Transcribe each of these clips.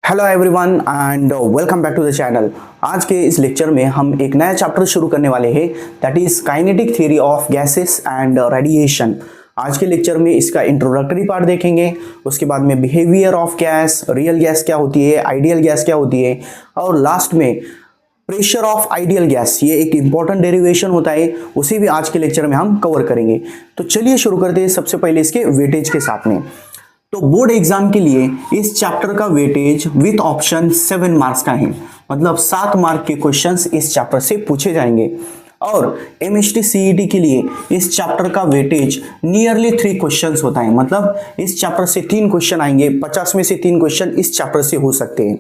Hello everyone and welcome back to the channel. आज के इस लेक्चर में हम एक नया चैप्टर शुरू करने वाले हैं, that is kinetic theory of gases and radiation. आज के लेक्चर में इसका इंट्रोडक्टरी पार्ट देखेंगे, उसके बाद में behaviour of gas, real gas क्या होती है, आइडियल गैस क्या होती है, और लास्ट में प्रेशर ऑफ आइडियल गैस, ये एक इंपॉर्टेंट डेरिवेशन होता है, उसे भी आज के लेक्चर में हम कवर करेंगे। तो चलिए शुरू करते हैं सबसे पहले इसके वेटेज के साथ में। तो बोर्ड एग्जाम के लिए इस चैप्टर का वेटेज विथ ऑप्शन 7 मार्क्स का है, मतलब 7 मार्क के क्वेश्चंस इस चैप्टर से पूछे जाएंगे। और एमएसटी सीईटी के लिए इस चैप्टर का वेटेज नियरली 3 क्वेश्चंस होता है, मतलब इस चैप्टर से 3 क्वेश्चन आएंगे, 50 में से 3 क्वेश्चन इस चैप्टर से हो सकते हैं।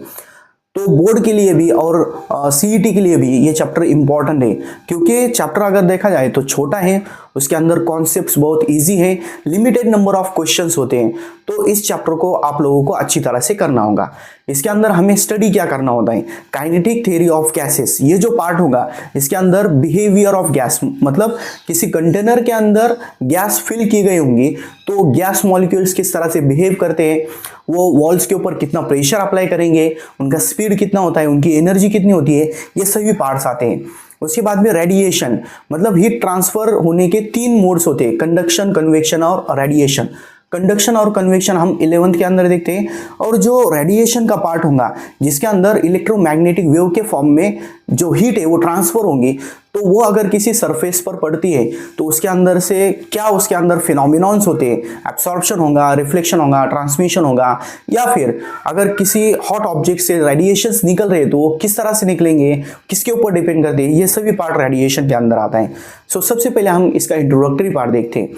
तो बोर्ड के लिए भी और सीईटी के लिए भी ये चैप्टर इंपॉर्टेंट है, क्योंकि चैप्टर अगर देखा जाए तो छोटा है, उसके अंदर कॉन्सेप्ट्स बहुत इजी है, लिमिटेड नंबर ऑफ क्वेश्चंस होते हैं। तो इस चैप्टर को आप लोगों को अच्छी तरह से करना होगा। इसके अंदर हमें स्टडी क्या करना होता है, काइनेटिक थ्योरी ऑफ गैसेस, ये जो पार्ट होगा इसके अंदर बिहेवियर ऑफ गैस, मतलब किसी कंटेनर के अंदर गैस फिल की गई होंगी तो गैस मॉलिक्यूल्स किस तरह से बिहेव करते हैं, वो वॉल्स के ऊपर कितना प्रेशर अप्लाई करेंगे, उनका स्पीड कितना होता है, उनकी एनर्जी कितनी होती है, ये सभी पार्ट्स आते हैं। उसके बाद में रेडिएशन, मतलब हीट ट्रांसफर होने के 3 मोड्स होते हैं, कंडक्शन, कन्वेक्शन और रेडिएशन। कंडक्शन और कन्वेक्शन हम 11th के अंदर देखते हैं, और जो रेडिएशन का पार्ट होगा जिसके अंदर इलेक्ट्रोमैग्नेटिक वेव के फॉर्म में जो हीट है वो ट्रांसफर होंगी, तो वो अगर किसी सरफेस पर पड़ती है तो उसके अंदर से क्या उसके अंदर फिनोमिनॉन्स होते हैं, एब्सॉर्प्शन होगा, रिफ्लेक्शन होगा, ट्रांसमिशन होगा, या फिर अगर किसी हॉट ऑब्जेक्ट से रेडिएशंस निकल रहे तो वो किस तरह से निकलेंगे, किसके ऊपर डिपेंड करते हैं, ये सभी पार्ट रेडिएशन के अंदर आता है। सो सबसे पहले हम इसका इंट्रोडक्टरी पार्ट देखते हैं।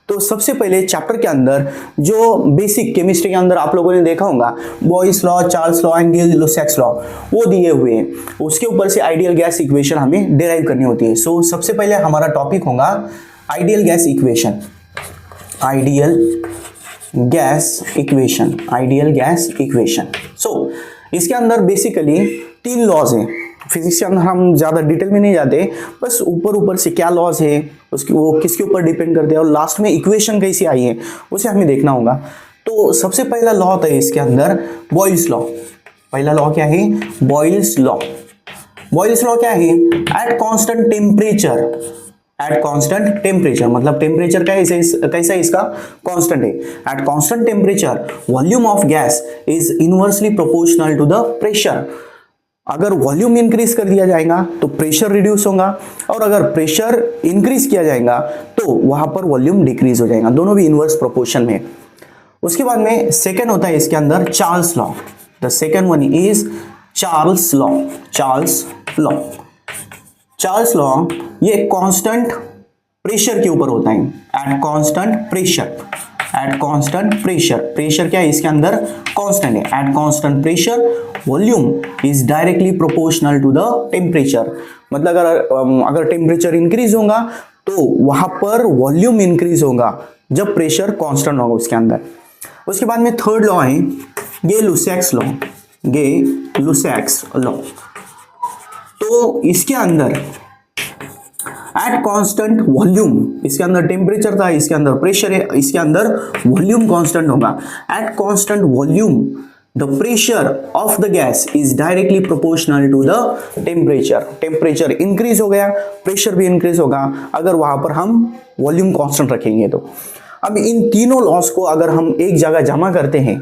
तो सबसे पहले चैप्टर के अंदर जो बेसिक केमिस्ट्री के अंदर आप लोगों ने देखा होगा, Boyle's law, Charles law and Lussac's law, वो दिए हुए हैं, उसके ऊपर से आइडियल गैस इक्वेशन हमें डिराइव करनी होती है। सो सबसे पहले हमारा टॉपिक होगा ideal gas equation. Ideal gas equation, ideal gas equation. So इसके अंदर बेसिकली 3 लॉज हैं। फिजिक्स के अंदर हम ज़्यादा डिटेल में नहीं जाते, बस ऊपर से क्या लॉज है, उसकी वो किसके ऊपर डिपेंड करते हैं, और लास्ट में इक्वेशन कैसी आई है उसे हमें देखना होगा। तो सबसे पहला लॉ होता है इसके अंदर बॉयल्स लॉ। पहला लॉ क्या है? Boyle's law. बॉयल्स लॉ क्या है? At constant temperature, at constant temperature, मतलब टेम्परेचर कैसा है इसका? कांस्टेंट है। At constant temperature volume of gas is inversely proportional to the pressure. अगर वॉल्यूम इंक्रीज कर दिया जाएगा तो प्रेशर रिड्यूस होगा, और अगर प्रेशर इंक्रीज किया जाएगा तो वहां पर वॉल्यूम डिक्रीज हो जाएगा, दोनों भी इनवर्स प्रोपोर्शन में। उसके बाद में सेकेंड होता है इसके अंदर Charles law. The second one is Charles law. Charles law, Charles law ये कांस्टेंट प्रेशर के ऊपर होता है। At constant pressure, at constant pressure, pressure क्या है इसके अंदर? कांस्टेंट है। At constant pressure volume is directly proportional to the temperature, मतलब अगर टेम्परेचर इंक्रीज होगा तो वहां पर वॉल्यूम इंक्रीज होगा जब प्रेशर कांस्टेंट होगा उसके अंदर। उसके बाद में थर्ड लॉ है गे लुसाक्स लॉ। गे लुसाक्स लॉ, तो इसके अंदर एट कांस्टेंट वॉल्यूम, इसके अंदर टेम्परेचर था, इसके अंदर प्रेशर है, इसके अंदर वॉल्यूम कांस्टेंट होगा। At constant volume the pressure of the gas is directly proportional to the temperature। Temperature increase हो गया, प्रेशर भी इंक्रीज होगा अगर वहां पर हम वॉल्यूम कांस्टेंट रखेंगे तो। अब इन तीनों लॉस को अगर हम एक जगह जमा करते हैं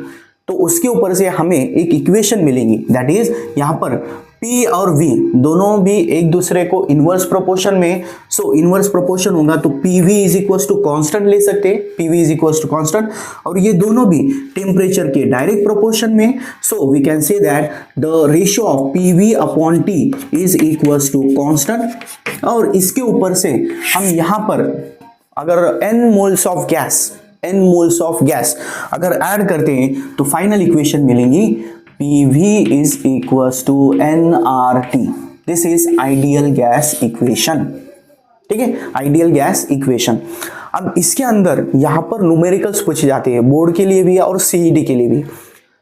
तो उसके ऊपर से हमें एक इक्वेशन मिलेगी, दैट इज यहाँ पर P और V दोनों भी एक दूसरे को इनवर्स प्रोपोर्शन में, सो इनवर्स प्रोपोर्शन होगा तो PV is equals to constant ले सकते हैं, PV is equals to constant, और ये दोनों भी टेम्परेचर के डायरेक्ट प्रोपोर्शन में। So we can say that the ratio of PV upon T is equals to constant. और इसके ऊपर से हम यहाँ पर अगर n moles of gas, n moles of gas अगर ऐड करते हैं तो फाइनल इक्वेशन मिलेंगी PV is equals to nRT। This is ideal gas equation। ठीक है, आइडियल गैस इक्वेशन। अब इसके अंदर यहाँ पर न्यूमेरिकल्स पूछे जाते हैं, बोर्ड के लिए भी और सीईटी के लिए भी।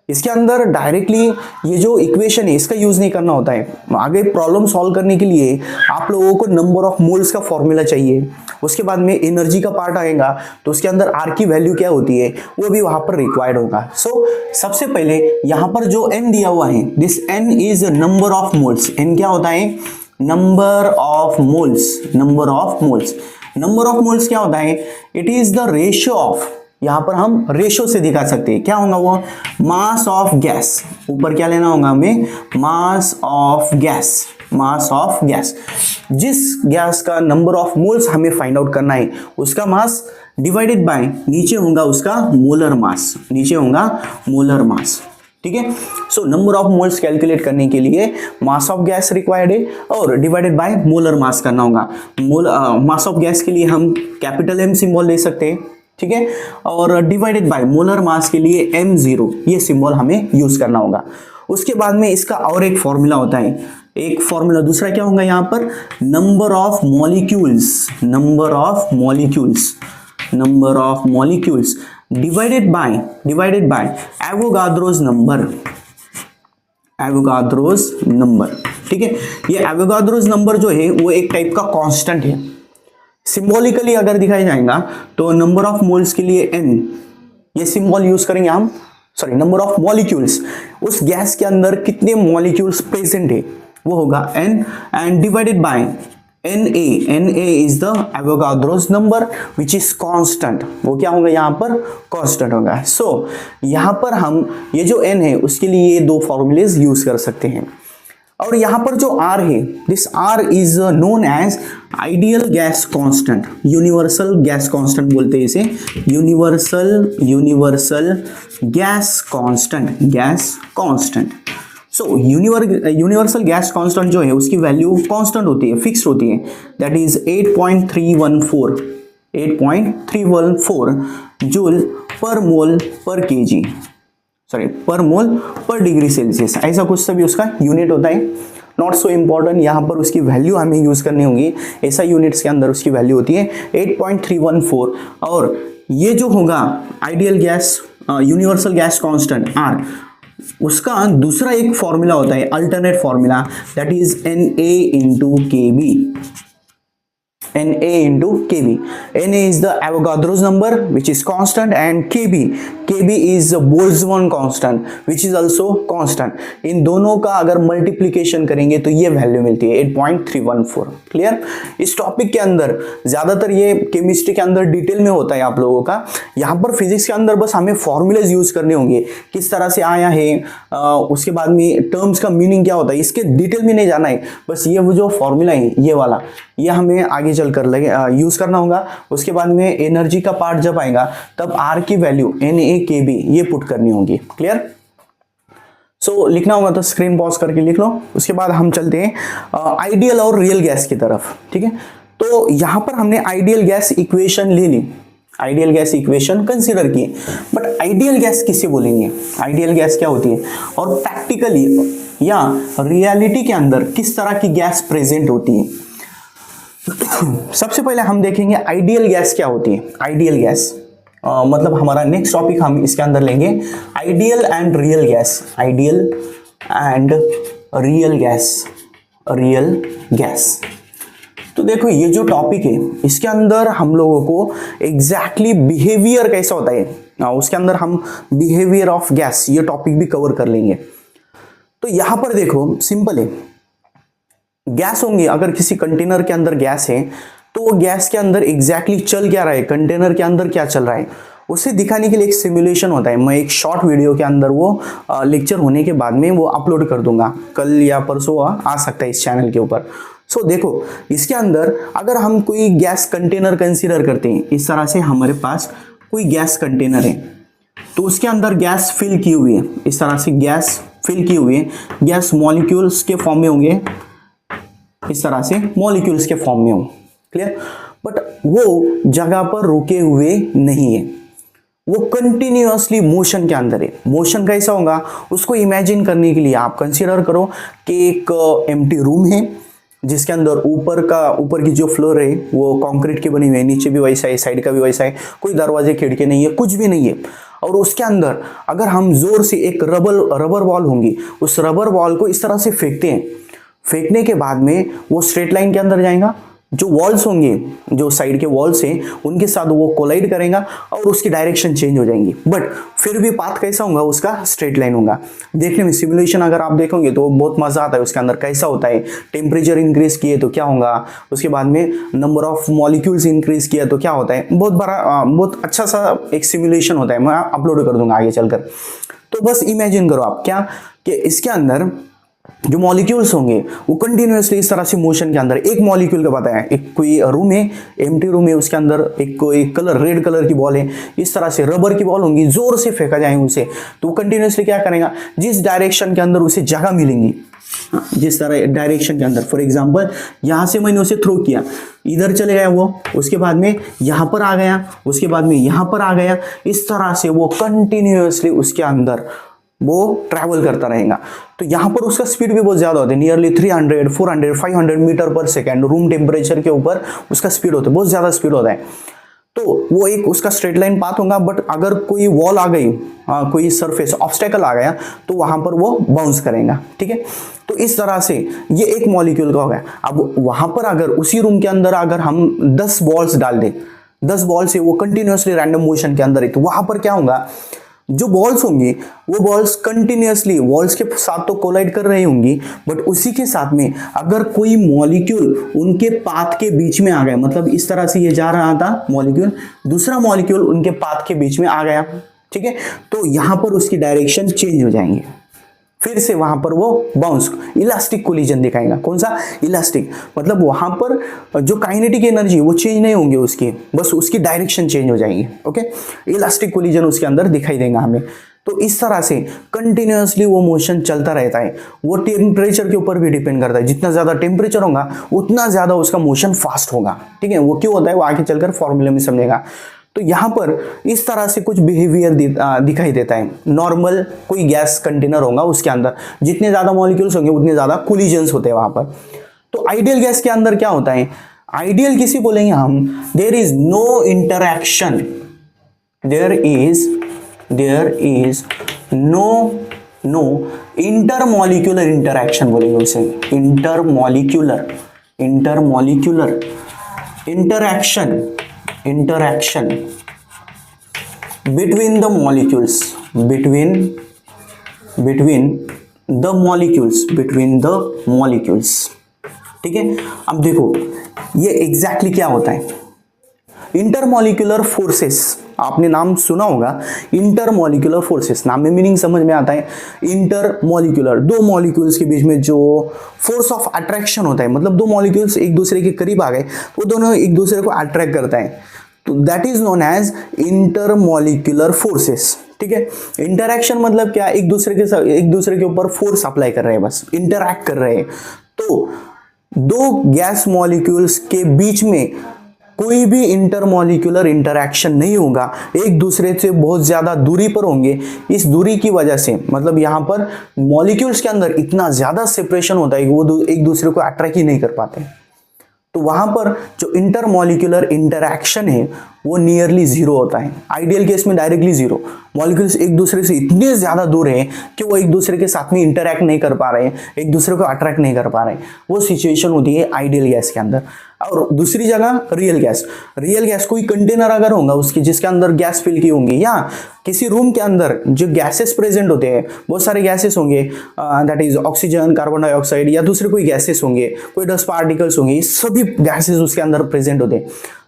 इसके अंदर डायरेक्टली ये जो इक्वेशन है इसका यूज नहीं करना होता है। आगे प्रॉब्लम सॉल्व करने के लिए आप लोगों को नंबर ऑफ मोल्स का फॉर्मूला चाहिए, उसके बाद में एनर्जी का पार्ट आएगा तो उसके अंदर आर की वैल्यू क्या होती है वो भी वहां पर रिक्वायर्ड होगा। सो सबसे पहले यहां पर जो n दिया हुआ है, this n is number of moles. n क्या होता है? Number of moles. Number of moles, number of moles क्या होता है? It is the ratio of, यहां पर हम रेशियो से दिखा सकते हैं, क्या होगा वो? Mass of gas. ऊपर क्या लेना होगा हमें? Mass of gas. Mass of gas, जिस गैस का नंबर ऑफ मोल्स हमें फाइंड आउट करना है उसका मास डिवाइडेड बाय नीचे होगा उसका मोलर मास। नीचे होगा मोलर मास, ठीक है। So number of moles calculate करने के लिए मास ऑफ गैस रिक्वायर्ड है और डिवाइडेड बाय मोलर मास करना होगा। मास ऑफ गैस के लिए हम कैपिटल M सिंबल ले सकते हैं, ठीक है, और डिवाइडेड बाय मोलर मास के लिए m0 ये सिंबल हमें यूज करना होगा। उसके बाद में इसका और एक फॉर्मूला होता है, एक फॉर्मूला दूसरा क्या होगा यहाँ पर? Number of molecules. Number of molecules, number of molecules divided by Avogadro's number. Avogadro's number, ठीक है। ये एवोगाद्रोस नंबर जो है वो एक टाइप का कांस्टेंट है। सिंबॉलिकली अगर दिखाया जाएगा तो नंबर ऑफ मोल्स के लिए n, ये सिंबल यूज करेंगे हम, सॉरी नंबर ऑफ मॉलिक्यूल्स, उस गैस के अंदर कितने मॉलिक्यूल्स प्रेजेंट है वो होगा n, and divided by Na। Na is the Avogadro's number which is constant. वो क्या होगा यहाँ पर? कांस्टेंट होगा। सो यहाँ पर हम ये जो n है उसके लिए ये दो फॉर्मूलेज यूज कर सकते हैं। और यहाँ पर जो R है, this R is known as ideal gas constant, universal gas constant बोलते हैं इसे, universal gas constant, gas constant. So universal gas constant जो है उसकी वैल्यू कांस्टेंट होती है, फिक्स्ड होती है, दैट इज 8.314 जूल पर मोल पर केजी, सॉरी पर मोल पर डिग्री सेल्सियस, ऐसा कुछ सभी उसका यूनिट होता है। नॉट सो इम्पॉर्टेंट, यहाँ पर उसकी वैल्यू हमें यूज करनी होगी, ऐसा यूनिट्स के अंदर उसकी वैल्यू होती है 8.314। और ये जो होगा ideal gas universal gas constant R, उसका दूसरा एक फॉर्मूला होता है, alternate formula, that is Na into KB. Na into Kb. Na is the Avogadro's number which is constant, and Kb is the Boltzmann constant which is also constant. इन दोनों का अगर multiplication करेंगे तो ये वैल्यू मिलती है 8.314। क्लियर? इस topic के अंदर ज्यादातर ये केमिस्ट्री के अंदर डिटेल में होता है आप लोगों का, यहाँ पर फिजिक्स के अंदर बस हमें फॉर्मूलेज यूज करने होंगे, किस तरह से आया है, उसके बाद में टर्म्स का मीनिंग क्या होता है, इसके डिटेल में नहीं जाना है, बस ये वो जो फॉर्मूला है ये वाला, ये हमें आगे चलकर लगे यूज करना होगा। उसके बाद में एनर्जी का पार्ट जब आएगा तब R की वैल्यू Na Kb ये पुट करनी होगी। क्लियर? सो लिखना होगा तो स्क्रीन पॉज करके लिख लो। उसके बाद हम चलते हैं आइडियल और रियल गैस की तरफ, ठीक है। तो यहां पर हमने आइडियल गैस इक्वेशन ले ली, आइडियल गैस इक्वेशन कंसीडर की, बट आइडियल गैस किसे बोलेंगे? आइडियल गैस क्या होती है और प्रैक्टिकली या रियलिटी के अंदर किस तरह की गैस प्रेजेंट होती है? सबसे पहले हम देखेंगे आइडियल गैस क्या होती है। आइडियल गैस मतलब हमारा नेक्स्ट टॉपिक हम इसके अंदर लेंगे ideal and real gas. Ideal and real gas, real gas. तो देखो ये जो टॉपिक है इसके अंदर हम लोगों को एग्जैक्टली बिहेवियर कैसा होता है, उसके अंदर हम बिहेवियर ऑफ गैस ये टॉपिक भी कवर कर लेंगे। तो यहां पर देखो सिंपल है, गैस होंगी, अगर किसी कंटेनर के अंदर गैस है तो वो गैस के अंदर एग्जैक्टली चल क्या रहा है, कंटेनर के अंदर क्या चल रहा है, उसे दिखाने के लिए एक सिमुलेशन होता है। मैं एक शॉर्ट वीडियो के अंदर वो लेक्चर होने के बाद में वो अपलोड कर दूंगा, कल या परसों आ सकता है इस चैनल के ऊपर। सो देखो इसके अंदर अगर हम कोई गैस कंटेनर कंसीडर करते हैं, इस तरह से हमारे पास कोई गैस कंटेनर है तो उसके अंदर गैस फिल की हुई है, इस तरह से गैस फिल की हुई है, गैस मॉलिक्यूल्स के फॉर्म में होंगे, इस तरह से मॉलिक्यूल्स के फॉर्म में हो। क्लियर? बट वो जगह पर रुके हुए नहीं है, वो कंटिन्यूअसली मोशन के अंदर है। मोशन कैसा होगा उसको इमेजिन करने के लिए आप कंसीडर करो कि एक एम्प्टी रूम है जिसके अंदर ऊपर की जो फ्लोर है वो कंक्रीट की बनी हुई है, नीचे भी वैसा है, साइड का भी वैसा है, कोई दरवाजे खिड़की नहीं है, कुछ भी नहीं है। और उसके अंदर अगर हम जोर से एक रबर बॉल होंगी, उस रबर बॉल को इस तरह से फेंकते हैं, फेंकने के बाद में वो स्ट्रेट लाइन के अंदर जाएगा, जो वॉल्स होंगे, जो साइड के वॉल्स हैं, उनके साथ वो कोलाइड करेगा और उसकी डायरेक्शन चेंज हो जाएंगी। बट फिर भी पाथ कैसा होगा उसका, स्ट्रेट लाइन होगा। देखने में सिमुलेशन अगर आप देखोगे तो बहुत मजा आता है। उसके अंदर कैसा होता है, टेम्परेचर इंक्रीज किए तो क्या होगा, उसके बाद में नंबर ऑफ मॉलिक्यूल्स इंक्रीज किया तो क्या होता है, बहुत बड़ा बहुत अच्छा सा एक सिमुलेशन होता है। मैं अपलोड कर दूंगा आगे चलकर। तो बस इमेजिन करो आप क्या कि इसके अंदर जो मॉलिक्यूल्स होंगे वो कंटिन्यूअसली इस तरह से मोशन के अंदर, एक मॉलिक्यूल का पता है, एक कोई रूम है, एम्प्टी रूम है, उसके अंदर एक कोई कलर रेड कलर की बॉल है, इस तरह से रबर की बॉल होंगी, जोर से फेंका जाए उसे तो वो कंटिन्यूअसली क्या करेगा, जिस डायरेक्शन के अंदर उसे जगह मिलेंगी, जिस तरह डायरेक्शन के अंदर, फॉर एग्जांपल यहां से मैंने उसे थ्रो किया, इधर चले गया वो, उसके बाद में यहां पर आ गया, उसके बाद में यहां पर आ गया, इस तरह से वो कंटिन्यूअसली उसके अंदर वो ट्रैवल करता रहेगा। तो यहाँ पर उसका स्पीड भी बहुत ज़्यादा होता है, नियरली 300, 400, 500 मीटर पर सेकेंड रूम टेम्परेचर के ऊपर उसका स्पीड होता है, बहुत ज़्यादा स्पीड होता है। तो वो एक उसका स्ट्रेट लाइन पाथ होगा। बट अगर कोई वॉल आ गई, कोई सरफेस ऑब्स्टेकल आ गया तो वहाँ पर वो बाउंस करेगा, ठीक है। तो इस तरह से ये एक मॉलिक्यूल का हो गया। अब वहाँ पर अगर उसी रूम के अंदर अगर हम 10 बॉल्स डाल दें, 10 बॉल से वो कंटिन्यूसली रैंडम मोशन के अंदर है, तो वहाँ पर क्या होगा, जो बॉल्स होंगी वो बॉल्स कंटिन्यूअसली वॉल्स के साथ तो कोलाइड कर रही होंगी, बट उसी के साथ में अगर कोई मॉलिक्यूल उनके पाथ के बीच में आ गया, मतलब इस तरह से ये जा रहा था मॉलिक्यूल, दूसरा मॉलिक्यूल उनके पाथ के बीच में आ गया, ठीक है, तो यहां पर उसकी डायरेक्शन चेंज हो जाएंगे, फिर से वहां पर वो बाउंस, इलास्टिक कोलिजन दिखाएगा। कौन सा, इलास्टिक, मतलब वहां पर जो काइनेटिक एनर्जी वो चेंज नहीं होंगे उसकी, बस उसकी डायरेक्शन चेंज हो जाएगी। ओके, इलास्टिक कोलिजन उसके अंदर दिखाई देगा हमें। तो इस तरह से कंटिन्यूअसली वो मोशन चलता रहता है। वो टेम्परेचर के ऊपर भी डिपेंड करता है, जितना ज्यादा टेम्परेचर होगा उतना ज्यादा उसका मोशन फास्ट होगा, ठीक है। वो क्यों होता है वो आगे चलकर फॉर्मूले में समझेगा। तो यहां पर इस तरह से कुछ बिहेवियर दिखाई देता है। नॉर्मल कोई गैस कंटेनर होगा, उसके अंदर जितने ज्यादा मॉलिक्यूल्स होंगे उतने ज्यादा कोलिजन्स होते हैं वहां पर। तो आइडियल गैस के अंदर क्या होता है, आइडियल किसी बोलेंगे हम, there is no interaction, there is no intermolecular interaction बोलेंगे उसे, intermolecular interaction between the molecules, between the molecules, ठीक है। अब देखो ये एग्जैक्टली क्या होता है, इंटरमॉलिक्यूलर फोर्सेस, आपने नाम सुना होगा इंटरमॉलिक्यूलर फोर्सेस, नाम में मीनिंग समझ में आता है। इंटरमॉलिक्यूलर, दो मॉलिक्यूल्स के बीच में जो फोर्स ऑफ अट्रैक्शन होता है, मतलब दो मॉलिक्यूल्स एक दूसरे के करीब आ गए वो दोनों एक दूसरे को अट्रैक्ट करता है, तो that is known as intermolecular forces, ठीक है। इंटरैक्शन मतलब क्या, एक दूसरे के ऊपर फोर्स अप्लाई कर रहे हैं, बस इंटरैक्ट कर रहे हैं। तो दो गैस मॉलिक्यूल्स के बीच में कोई भी इंटरमॉलिक्यूलर इंटरैक्शन नहीं होगा, एक दूसरे से बहुत ज्यादा दूरी पर होंगे। इस दूरी की वजह से, मतलब यहां पर मॉलिक्यूल्स के अंदर इतना ज्यादा सेपरेशन होता है कि वो एक दूसरे को अट्रैक्ट ही नहीं कर पाते। तो वहां पर जो इंटरमॉलिक्यूलर इंटरैक्शन है वो नियरली जीरो होता है। आइडियल केस में डायरेक्टली जीरो, मॉलिक्यूल्स एक दूसरे से इतने ज्यादा दूर हैं कि वो एक दूसरे के साथ में इंटरैक्ट नहीं कर पा रहे, एक दूसरे को अट्रैक्ट नहीं कर पा रहे। वो सिचुएशन होती है आइडियल गैस के अंदर। और दूसरी जगह रियल गैस कोई कंटेनर अगर होगा उसके, जिसके अंदर गैस फिल की होंगी, या किसी रूम के अंदर जो गैसेस प्रेजेंट होते हैं, बहुत सारे गैसेस होंगे, that is oxygen, carbon dioxide, या दूसरे कोई गैसेस होंगे, कोई डस्ट पार्टिकल्स होंगे, ये सभी गैसेस उसके अंदर प्रेजेंट होते हैं।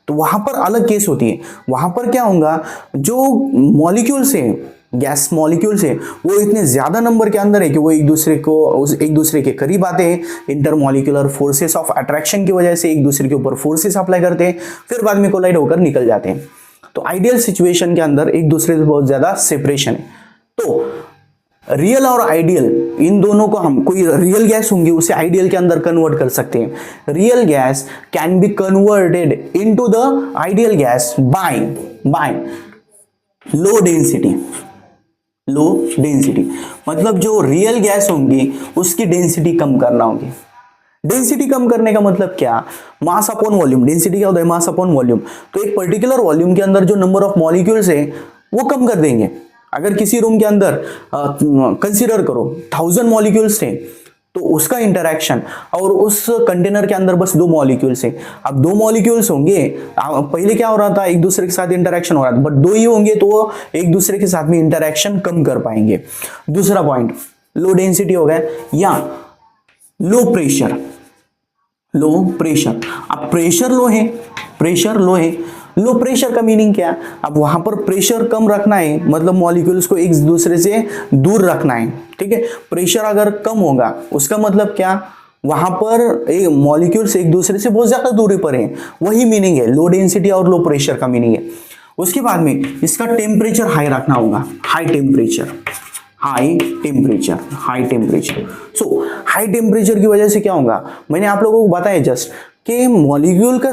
तो वहां पर अलग केस होती है। वहां पर क्या होगा, जो मॉलिक्यूल्स हैं, गैस मॉलिक्यूल्स है, वो इतने ज्यादा नंबर के अंदर है कि वो एक दूसरे के करीब आते हैं। इंटरमॉलिक्यूलर फोर्सेस ऑफ अट्रैक्शन की वजह से एक दूसरे के ऊपर फोर्सेस अप्लाई करते हैं, फिर बाद में कोलाइड होकर निकल जाते हैं। तो आइडियल सिचुएशन के अंदर एक दूसरे से बहुत ज्यादा सेपरेशन है। तो रियल और आइडियल, इन दोनों को हम, कोई रियल गैस होंगी उसे आइडियल के अंदर कन्वर्ट कर सकते हैं। Real gas can be converted into the ideal gas by low density, मतलब जो रियल गैस होंगी उसकी डेंसिटी कम करना होगी। डेंसिटी कम करने का मतलब क्या, मास अपॉन वॉल्यूम। डेंसिटी क्या होता है, मास अपॉन वॉल्यूम। तो एक पर्टिकुलर वॉल्यूम के अंदर जो नंबर ऑफ मॉलिक्यूल्स है वो कम कर देंगे। अगर किसी रूम के अंदर कंसीडर करो 1000 मॉलिक्यूल्स थे, तो उसका इंटरेक्शन और उस कंटेनर के अंदर बस दो मॉलिक्यूल्स हैं। अब दो मॉलिक्यूल्स होंगे, पहले क्या हो रहा था, एक दूसरे के साथ इंटरेक्शन हो रहा था, बट दो ही होंगे तो वो एक दूसरे के साथ में इंटरेक्शन कम कर पाएंगे। दूसरा पॉइंट लो डेंसिटी हो गया या लो प्रेशर। लो प्रेशर, अब प्रेशर लो है, प्रेशर लो है, लो प्रेशर का मीनिंग क्या है, अब वहां पर प्रेशर कम रखना है, मतलब मॉलिक्यूल्स को एक दूसरे से दूर रखना है, ठीक है। प्रेशर अगर कम होगा उसका मतलब क्या, वहां पर एक मॉलिक्यूल्स एक दूसरे से बहुत ज्यादा दूरी पर है, वही मीनिंग है लो डेंसिटी और लो प्रेशर का मीनिंग है। उसके बाद में इसका टेम्परेचर हाई रखना होगा, high temperature, high temperature, high temperature. So high temperature की वजह से क्या होगा, मैंने आप लोगों को बताया जस्ट कि मॉलिक्यूल का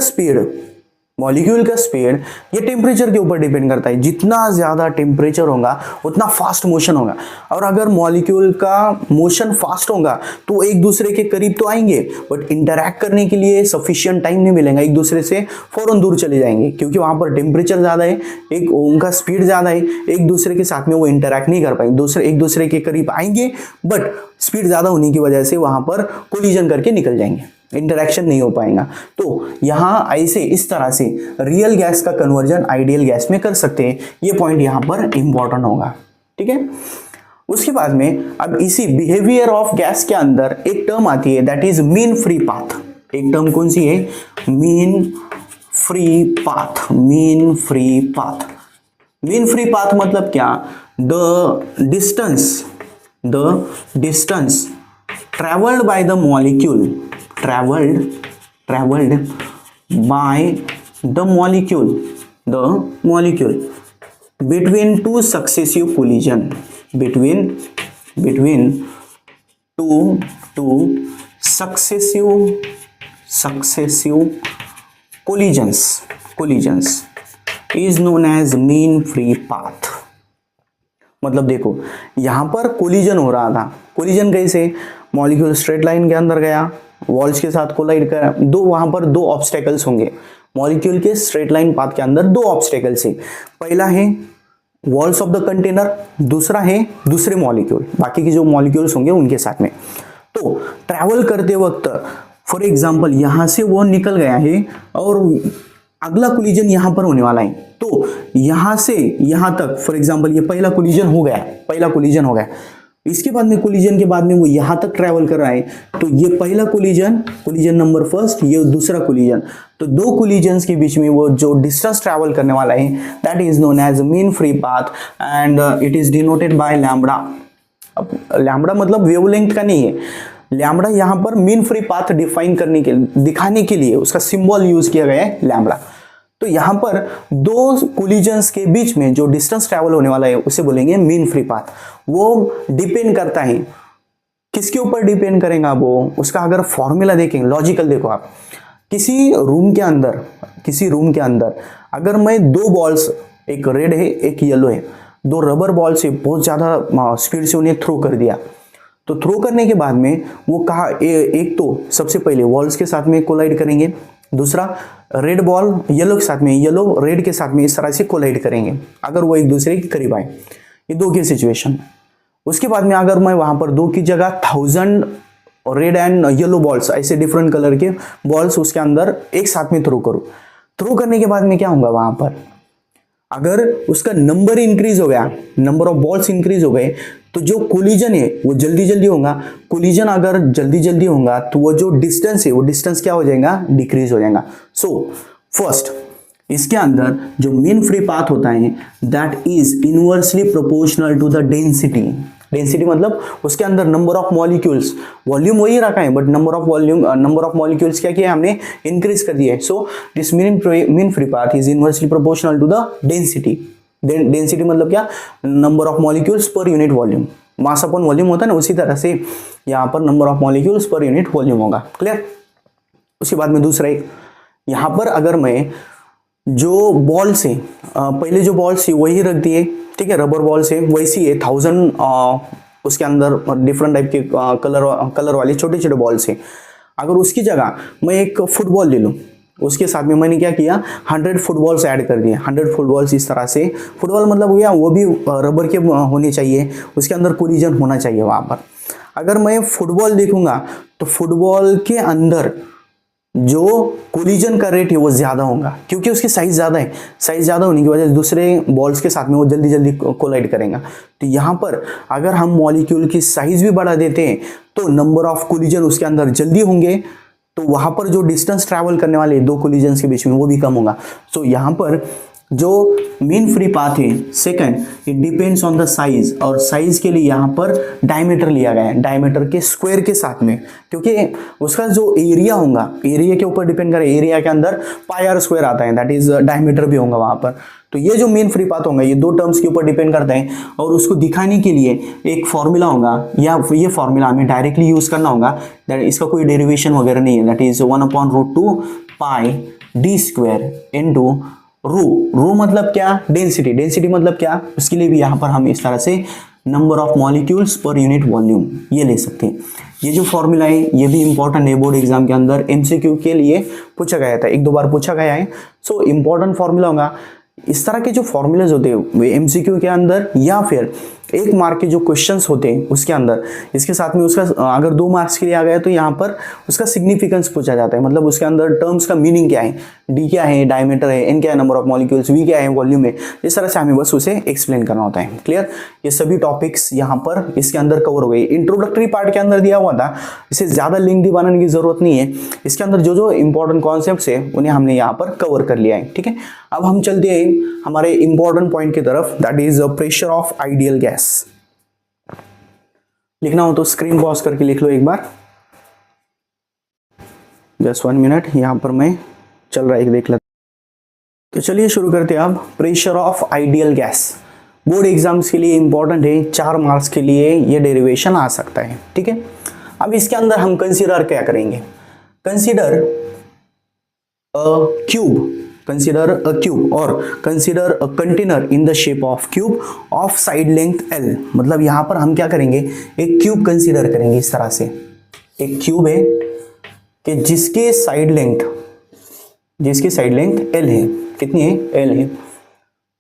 स्पीड ये टेम्परेचर के ऊपर डिपेंड करता है। जितना ज्यादा टेम्परेचर होगा उतना फास्ट मोशन होगा, और अगर मॉलिक्यूल का मोशन फास्ट होगा तो एक दूसरे के करीब तो आएंगे, बट इंटरैक्ट करने के लिए सफिशिएंट टाइम नहीं मिलेगा, एक दूसरे से फौरन दूर चले जाएंगे, क्योंकि वहां पर टेम्परेचर ज्यादा है, एक उनका स्पीड ज्यादा है, एक दूसरे के साथ में वो इंटरैक्ट नहीं कर पाएंगे, एक दूसरे के करीब आएंगे बट स्पीड ज्यादा होने की वजह से वहां पर कोलिजन करके निकल जाएंगे, इंटरेक्शन नहीं हो पाएगा। तो यहां ऐसे इस तरह से रियल गैस का कन्वर्जन आइडियल गैस में कर सकते हैं, ये पॉइंट यहां पर इंपॉर्टेंट होगा, ठीक है। उसके बाद में अब इसी बिहेवियर ऑफ गैस के अंदर एक टर्म आती है that is mean free path. एक टर्म कौन सी है, mean free path. Mean free path, mean free path मतलब क्या, the distance traveled by the molecule, traveled by the molecule between two successive collision, between two successive collisions is known as mean free path। मतलब देखो यहां पर collision हो रहा था, collision कैसे, मॉलिक्यूल स्ट्रेट लाइन के अंदर गया, वॉल्स के साथ कोलाइड करा, वहां पर दो ऑब्स्टेकल्स होंगे मॉलिक्यूल के स्ट्रेट लाइन पाथ के अंदर, दो ऑब्स्टेकल्स है, पहला है वॉल्स ऑफ द कंटेनर, दूसरा है दूसरे मॉलिक्यूल, बाकी के जो मॉलिक्यूल्स होंगे उनके साथ में। तो ट्रैवल करते वक्त फॉर एग्जांपल यहां से वो निकल गया है और अगला कोलिजन यहां पर होने वाला है, तो यहां से यहां तक फॉर एग्जांपल ये पहला कोलिजन हो गया, इसके बाद में कोलिजन के बाद में वो यहां तक ट्रैवल कर रहा है, तो ये पहला कोलिजन नंबर फर्स्ट, ये दूसरा कोलिजन, तो दो कोलिजन्स के बीच में वो जो डिस्टेंस ट्रैवल करने वाला है that is known as mean free path and it is denoted by lambda. अब लैम्बडा मतलब वेवलेंथ का नहीं है, लैम्बडा यहां पर मीन फ्री पाथ डिफाइन करने के दिखाने के लिए उसका सिंबल यूज किया गया है लैम्बडा। तो यहां पर दो कोलिजन्स के बीच में जो डिस्टेंस ट्रैवल होने वाला है उसे बोलेंगे मीन फ्री पाथ। वो डिपेंड करता है किसके ऊपर डिपेंड करेगा, वो उसका अगर फॉर्मूला देखेंगे, लॉजिकल देखो आप, किसी रूम के अंदर अगर मैं दो बॉल्स, एक रेड है एक येलो है, दो रबर बॉल से बहुत ज्यादा स्पीड से उन्हें थ्रो कर दिया, तो थ्रो करने के बाद में वो कहा एक तो सबसे पहले वॉल्स के साथ में कोलाइड करेंगे, दूसरा रेड बॉल येलो के साथ में, येलो रेड के साथ में इस तरह से कोलाइड करेंगे अगर वो एक दूसरे के करीब आए, ये दो की सिचुएशन। उसके बाद में अगर मैं वहां पर दो की जगह 1000 रेड एंड येलो बॉल्स, ऐसे डिफरेंट कलर के बॉल्स उसके अंदर एक साथ में थ्रो करूं, थ्रो करने के बाद में क्या होगा, वहां पर अगर उसका नंबर इंक्रीज हो गया, नंबर ऑफ बॉल्स इंक्रीज हो गए, तो जो कोलिजन है वो जल्दी जल्दी होगा। कोलिजन अगर जल्दी जल्दी होगा तो वो जो डिस्टेंस है वो डिस्टेंस क्या हो जाएगा, डिक्रीज हो जाएगा। सो फर्स्ट इसके अंदर जो मीन फ्री पाथ होता है that is inversely proportional to the density. Density मतलब उसके अंदर नंबर ऑफ मॉलिक्यूल्स, वॉल्यूम वही रखा है बट नंबर ऑफ मॉलिक्यूल्स क्या किया हमने, इंक्रीज कर दिया है। So this mean free path is inversely proportional to the density. Density मतलब क्या, number of molecules per unit volume, mass upon volume होता है ना, उसी तरह से यहाँ पर number of molecules per unit volume होगा। क्लियर। उसके बाद में दूसरा एक, यहाँ पर अगर मैं जो बॉल से पहले जो बॉल से वही रख दिए, ठीक है, रबर बॉल से वैसी है 1000 उसके अंदर डिफरेंट टाइप के कलर वाले छोटे छोटे बॉल से, अगर उसकी जगह मैं एक फुटबॉल ले लूँ, उसके साथ में मैंने क्या किया, 100 फुटबॉल्स ऐड कर दिए। 100 फुटबॉल्स इस तरह से, फुटबॉल मतलब हुआ वो भी रबर के होने चाहिए, उसके अंदर कोलिजन होना चाहिए वहां पर। अगर मैं फुटबॉल देखूंगा तो फुटबॉल के अंदर जो कोलिजन का रेट है वो ज्यादा होगा, क्योंकि उसकी साइज ज्यादा है। साइज ज्यादा होने की वजह से दूसरे बॉल्स के साथ में वो जल्दी जल्दी कोलाइड करेगा। तो यहाँ पर अगर हम मॉलिक्यूल की साइज भी बढ़ा देते हैं तो नंबर ऑफ कोलिजन उसके अंदर जल्दी होंगे, तो वहां पर जो डिस्टेंस ट्रैवल करने वाले दो कोलिजन्स के बीच में वो भी कम होगा। सो यहाँ पर जो मीन फ्री पाथ है second, it depends on the size, और साइज के लिए यहाँ पर डायमीटर लिया गया है, डायमीटर के स्क्वायर के साथ में, क्योंकि उसका जो एरिया होगा एरिया के ऊपर डिपेंड करे। एरिया के अंदर पाई आर स्क्वायर आता है, दैट इज डायमीटर भी होगा वहां पर। तो ये जो मेन फ्री पाथ होगा ये दो टर्म्स के ऊपर डिपेंड करते हैं, और उसको दिखाने के लिए एक फॉर्मूला होगा, या ये फॉर्मूला हमें डायरेक्टली यूज करना होगा। इसका कोई डेरिवेशन वगैरह नहीं है, that is 1/√2 pi d square into rho मतलब क्या, डेंसिटी। डेंसिटी मतलब क्या, उसके लिए भी यहाँ पर हम इस तरह से number of molecules per unit volume ये ले सकते हैं। ये जो फॉर्मूला है ये भी इंपॉर्टेंट है, बोर्ड एग्जाम के अंदर एमसीक्यू के लिए पूछा गया था, एक दो बार पूछा गया है। सो इंपॉर्टेंट फॉर्मूला होगा। इस तरह के जो फॉर्मूलाज होते हैं वे एमसीक्यू के अंदर या फिर 1 मार्क के जो क्वेश्चंस होते हैं उसके अंदर, इसके साथ में उसका अगर 2 मार्क्स के लिए आ गया तो यहाँ पर उसका सिग्निफिकेंस पूछा जाता है, मतलब उसके अंदर टर्म्स का मीनिंग क्या है, डी क्या है, डायमीटर है, एन क्या है, नंबर ऑफ मॉलिक्यूल्स, वी क्या है, वॉल्यूम है। इस तरह से हमें बस उसे एक्सप्लेन करना होता है। क्लियर, ये सभी टॉपिक्स यहाँ पर इसके अंदर कवर हो गए। इंट्रोडक्टरी पार्ट के अंदर दिया हुआ था, इसे ज्यादा लिंक बनाने की जरूरत नहीं है। इसके अंदर जो जो इंपॉर्टेंट कॉन्सेप्ट्स है उन्हें हमने यहाँ पर कवर कर लिया है। ठीक है, अब हम चलते हैं हमारे इंपॉर्टेंट पॉइंट की तरफ, that is pressure of ideal gas. लिखना हो तो स्क्रीन पॉज करके लिख लो एक बार, जस्ट 1 मिनट, यहां पर मैं चल रहा है एक देख लेता। तो चलिए शुरू करते हैं अब। Pressure of ideal gas board exams के लिए इंपॉर्टेंट है, 4 मार्क्स के लिए ये डेरिवेशन आ सकता है। ठीक है, अब इसके अंदर हम कंसीडर क्या करेंगे, consider a cube, consider a cube और consider a container in the shape of cube of side length L। मतलब यहां पर हम क्या करेंगे, एक क्यूब कंसीडर करेंगे। इस तरह से एक क्यूब है कि जिसके साइड लेंथ L है, कितनी है, L है।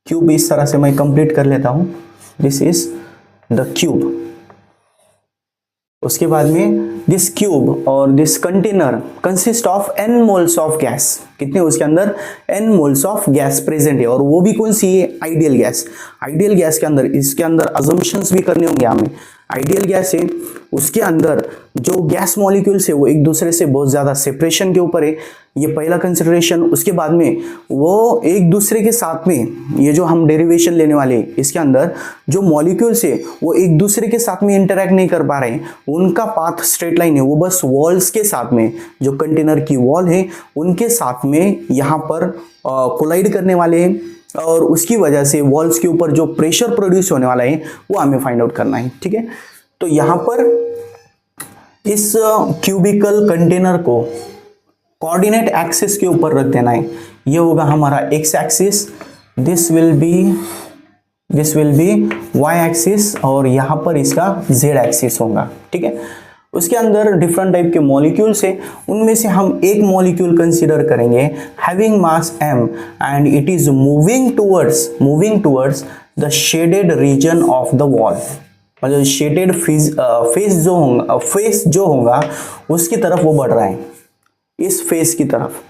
क्यूब इस तरह से मैं कंप्लीट कर लेता हूं, दिस इज द क्यूब। उसके बाद में दिस क्यूब और this container consist of n moles of gas. कितने उसके अंदर n moles of gas present है, और वो भी कौन सी है, आइडियल गैस। आइडियल गैस के अंदर इसके अंदर अजम्पशंस भी करने होंगे हमें। आइडियल गैस है, उसके अंदर जो गैस मॉलिक्यूल्स है वो एक दूसरे से बहुत ज्यादा सेपरेशन के ऊपर है, ये पहला कंसिडरेशन। उसके बाद में वो एक दूसरे के साथ में, ये जो हम डेरिवेशन लेने वाले हैं इसके अंदर जो मॉलिक्यूल्स है वो एक दूसरे के साथ में इंटरैक्ट नहीं कर पा रहे हैं, उनका पाथ स्ट्रेट लाइन है, वो बस वॉल्स के साथ में, जो कंटेनर की वॉल है उनके साथ में यहाँ पर कोलाइड करने वाले हैं, और उसकी वजह से वॉल्स के ऊपर जो प्रेशर प्रोड्यूस होने वाला है वो हमें फाइंड आउट करना है। ठीक है, तो यहाँ पर इस क्यूबिकल कंटेनर को कोऑर्डिनेट एक्सिस के ऊपर रख देना है। ये होगा हमारा x axis, this will be y axis, और यहाँ पर इसका जेड एक्सिस होगा। ठीक है, उसके अंदर डिफरेंट टाइप के मॉलिक्यूल्स है, उनमें से हम एक मॉलिक्यूल कंसीडर करेंगे having mass m and it is moving towards the shaded region of the wall. मतलब शेडेड फेस जो होगा उसकी तरफ वो बढ़ रहा है, इस फेस की तरफ।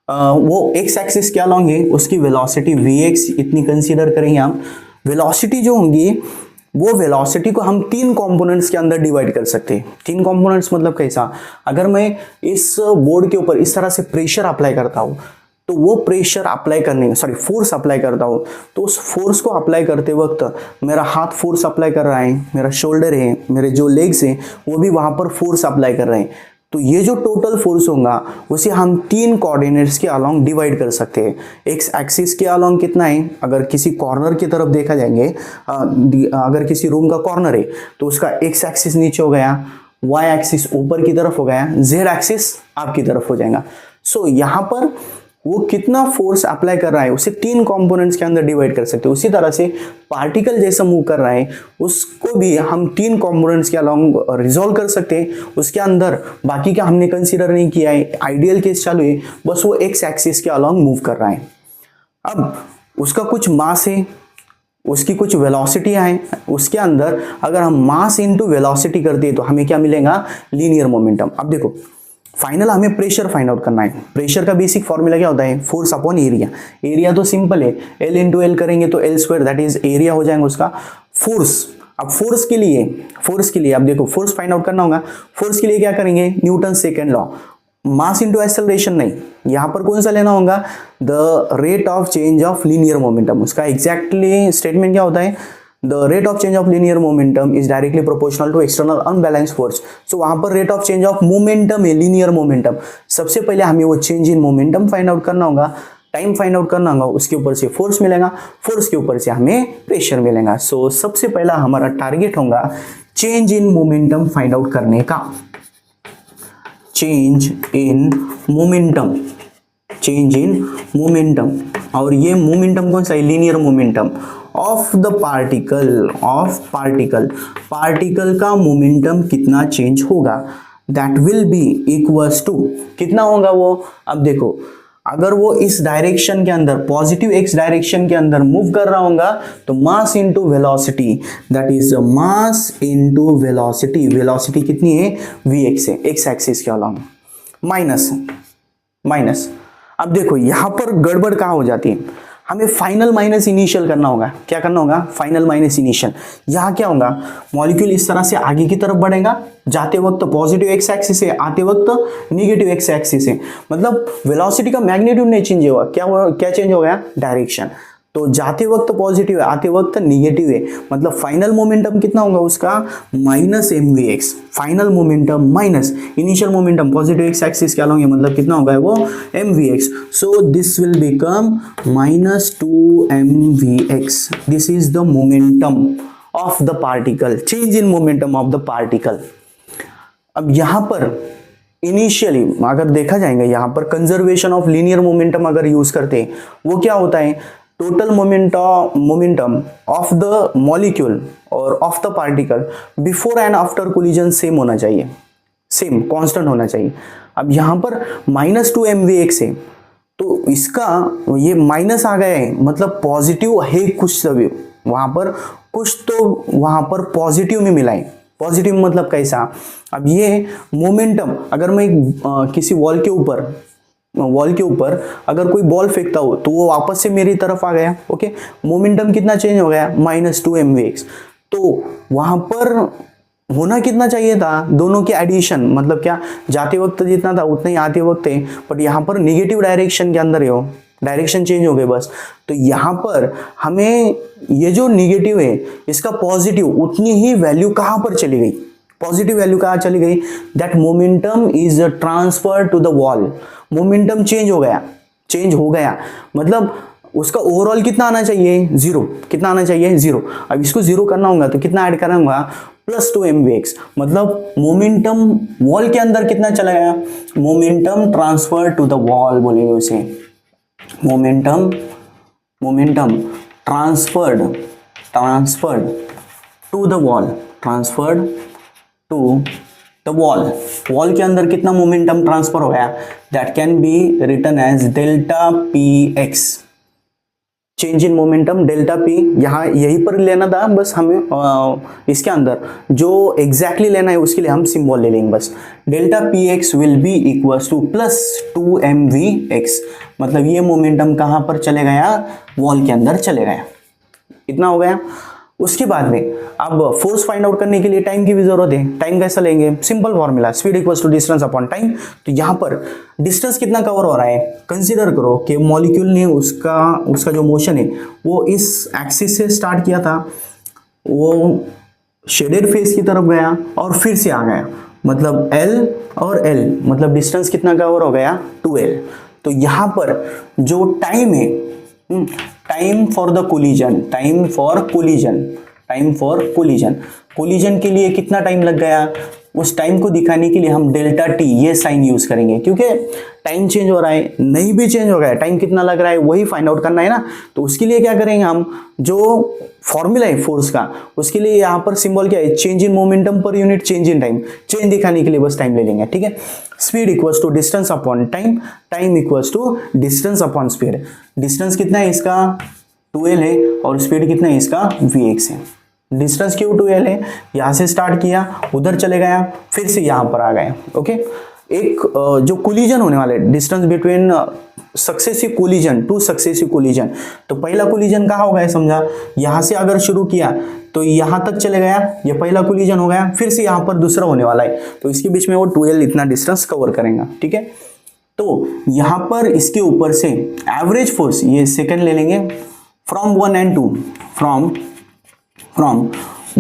वो एक्स एक्सिस क्या अलोंग है, उसकी वेलोसिटी vx इतनी कंसीडर करेंगे हम। वेलोसिटी जो होंगी वो वेलोसिटी को हम 3 कंपोनेंट्स के अंदर डिवाइड कर सकते हैं। 3 कंपोनेंट्स मतलब कैसा, अगर मैं इस बोर्ड के ऊपर इस तरह से प्रेशर अप्लाई करता हूँ तो वो प्रेशर अप्लाई फोर्स अप्लाई करता हूँ, तो उस फोर्स को अप्लाई करते वक्त मेरा हाथ फोर्स अप्लाई कर रहा है, मेरा शोल्डर है, मेरे जो लेग्स हैं वो भी वहां पर फोर्स अप्लाई कर रहे हैं। तो ये जो टोटल फोर्स होगा उसे हम 3 कोऑर्डिनेट्स के अलोंग डिवाइड कर सकते हैं। एक्स एक्सिस के अलोंग कितना है, अगर किसी कॉर्नर की तरफ देखा जाएंगे, अगर किसी रूम का कॉर्नर है तो उसका एक्स एक्सिस नीचे हो गया, वाई एक्सिस ऊपर की तरफ हो गया, जेड एक्सिस आपकी तरफ हो जाएगा। सो यहाँ पर वो कितना फोर्स अप्लाई कर रहा है उसे 3 कंपोनेंट्स के अंदर डिवाइड कर सकते हैं। उसी तरह से पार्टिकल जैसा मूव कर रहा है उसको भी हम 3 कंपोनेंट्स के अलोंग रिजॉल्व कर सकते हैं। उसके अंदर बाकी का हमने कंसीडर नहीं किया है, आइडियल केस चालू है, बस वो एक्स एक्सिस के अलोंग मूव कर रहा है। अब उसका कुछ मास है, उसकी कुछ वेलोसिटी है, उसके अंदर अगर हम मास इनटू वेलोसिटी करते हैं तो हमें क्या मिलेगा, लीनियर मोमेंटम। अब देखो फाइनल हमें प्रेशर फाइंड आउट करना है। प्रेशर का बेसिक फॉर्मूला क्या होता है, फोर्स अपॉन एरिया। एरिया तो सिंपल है, एल इंटू एल करेंगे तो L square that is area हो जाएगा उसका। फोर्स, अब फोर्स के लिए अब देखो फोर्स फाइंड आउट करना होगा। फोर्स के लिए क्या करेंगे, Newton second law, mass into acceleration नहीं, यहां पर कौन सा लेना होगा, the rate of change of linear momentum. उसका एग्जैक्टली स्टेटमेंट क्या होता है, the rate of change of linear momentum is directly proportional to external unbalance force. So वहां पर rate of change of momentum है, लीनियर मोमेंटम। सबसे पहले हमें वो change in momentum find out करना होगा, टाइम फाइंड आउट करना होगा, उसके ऊपर से फोर्स मिलेगा, फोर्स के ऊपर से हमें प्रेशर मिलेगा। सो सबसे पहला हमारा टारगेट होगा change in momentum find out करने का। Change in momentum, change in momentum, और ये मोमेंटम कौन सा है, linear momentum of the particle, of particle, particle का मोमेंटम कितना चेंज होगा, that will be equals to, कितना होगा वो, अब देखो अगर वो इस डायरेक्शन के अंदर पॉजिटिव एक्स डायरेक्शन के अंदर मूव कर रहा होगा तो mass into velocity, that is mass into velocity. Velocity कितनी है, वी एक्स है, एक्स एक्सिस के अलावा, माइनस माइनस। अब देखो यहां पर गड़बड़ कहां हो जाती है, हमें फाइनल माइनस इनिशियल करना होगा। क्या करना होगा, फाइनल माइनस इनिशियल। यहां क्या होगा, मॉलिक्यूल इस तरह से आगे की तरफ बढ़ेगा, जाते वक्त पॉजिटिव एक्स एक्सिस से, आते वक्त नेगेटिव एक्स एक्सिस से, मतलब वेलोसिटी का मैग्नीट्यूड नहीं चेंज होगा, क्या चेंज हो गया, डायरेक्शन। तो जाते वक्त पॉजिटिव है, आते वक्त निगेटिव है, मतलब फाइनल मोमेंटम कितना होगा उसका, minus m v x. Final momentum minus initial momentum positive x axis क्या लोगे, मतलब कितना होगा वो, m v x. So this will become minus 2 m v x. This is the momentum of the particle, change in momentum of the particle. अब यहां पर initially अगर देखा जाएगा, यहां पर कंजर्वेशन ऑफ लीनियर मोमेंटम अगर यूज करते हैं, वो क्या होता है, total momentum of the molecule और of the particle before and after collision same होना चाहिए, सेम कांस्टेंट होना चाहिए। अब यहां पर माइनस 2 एम वी एक्स है, तो इसका ये माइनस आ गया है, मतलब पॉजिटिव है कुछ तभी वहां पर, कुछ तो वहां पर पॉजिटिव में मिला है। पॉजिटिव मतलब कैसा, अब ये मोमेंटम अगर मैं किसी वॉल के ऊपर अगर कोई बॉल फेंकता हो तो वो वापस से मेरी तरफ आ गया, ओके, मोमेंटम कितना चेंज हो गया, माइनस 2 एम वी एक्स। तो वहां पर होना कितना चाहिए था, दोनों के एडिशन, मतलब क्या, जाते वक्त जितना था उतना ही आते वक्त है, बट यहाँ पर निगेटिव डायरेक्शन के अंदर हो, डायरेक्शन चेंज हो गए बस। तो यहाँ पर हमें ये जो निगेटिव है इसका पॉजिटिव उतनी ही वैल्यू कहाँ पर चली गई, पॉजिटिव वैल्यू कहाँ चली गई, that momentum is transfer to the wall. Momentum change हो गया, मतलब उसका ओवरऑल कितना आना चाहिए, जीरो। कितना आना चाहिए, जीरो। अब इसको जीरो करना होगा तो कितना ऐड करना होगा, प्लस 2 एम वी एक्स, मतलब मोमेंटम वॉल के अंदर कितना चला गया, momentum transfer to the wall बोलेंगे उसे, momentum transferred to the wall, transferred to the wall के अंदर कितना मोमेंटम ट्रांसफर हो गया, that can be written as delta p x. Change in momentum delta p, यहाँ यहीं पर लेना था बस हमें, इसके अंदर जो एग्जैक्टली लेना है उसके लिए हम सिंबल ले लेंगे बस। Delta p x will be equals to plus 2 m v x, मतलब ये मोमेंटम कहाँ पर चले गया, वॉल के अंदर चले गया। इतना हो गया। उसके बाद में अब फोर्स फाइंड आउट करने के लिए टाइम की भी जरूरत है। टाइम कैसा लेंगे, simple formula, speed equals to distance upon time. तो यहाँ पर डिस्टेंस कितना कवर हो रहा है, कंसीडर करो कि मॉलिक्यूल ने उसका जो मोशन है वो इस एक्सिस से स्टार्ट किया था, वो शेडेड फेस की तरफ गया और फिर से आ गया, मतलब L और L, मतलब डिस्टेंस कितना कवर हो गया, 2L। तो यहाँ पर जो टाइम है, time for the collision, collision के लिए कितना टाइम लग गया, उस टाइम को दिखाने के लिए हम डेल्टा टी ये साइन यूज करेंगे, क्योंकि टाइम चेंज हो रहा है, नहीं भी चेंज हो गया है, टाइम कितना लग रहा है वही फाइंड आउट करना है ना। तो उसके लिए क्या करेंगे हम, जो फॉर्मूला है फोर्स का, उसके लिए यहाँ पर सिंबल क्या है, change in momentum per unit change in time, change दिखाने के लिए बस टाइम ले लेंगे, ठीक है। Speed equals to distance upon time, time equals to distance upon speed. Distance कितना है इसका, 2L है और स्पीड कितना है इसका Vx है। डिस्टेंस क्यों 2L है, यहाँ से स्टार्ट किया, उधर चले गया, फिर से यहाँ पर आ गए। ओके, एक जो कोलिजन होने वाले distance between successive collision, two successive collision, तो पहला कोलिजन कहाँ हो गया समझा, यहाँ से अगर शुरू किया तो यहाँ तक चले गया, ये पहला कोलिजन हो गया, फिर से यहाँ पर दूसरा होने वाला है, तो इसके बीच में वो 2L इतना डिस्टेंस कवर करेगा। ठीक है, तो यहाँ पर इसके ऊपर से एवरेज फोर्स, ये सेकंड ले लेंगे, from 1 and 2, from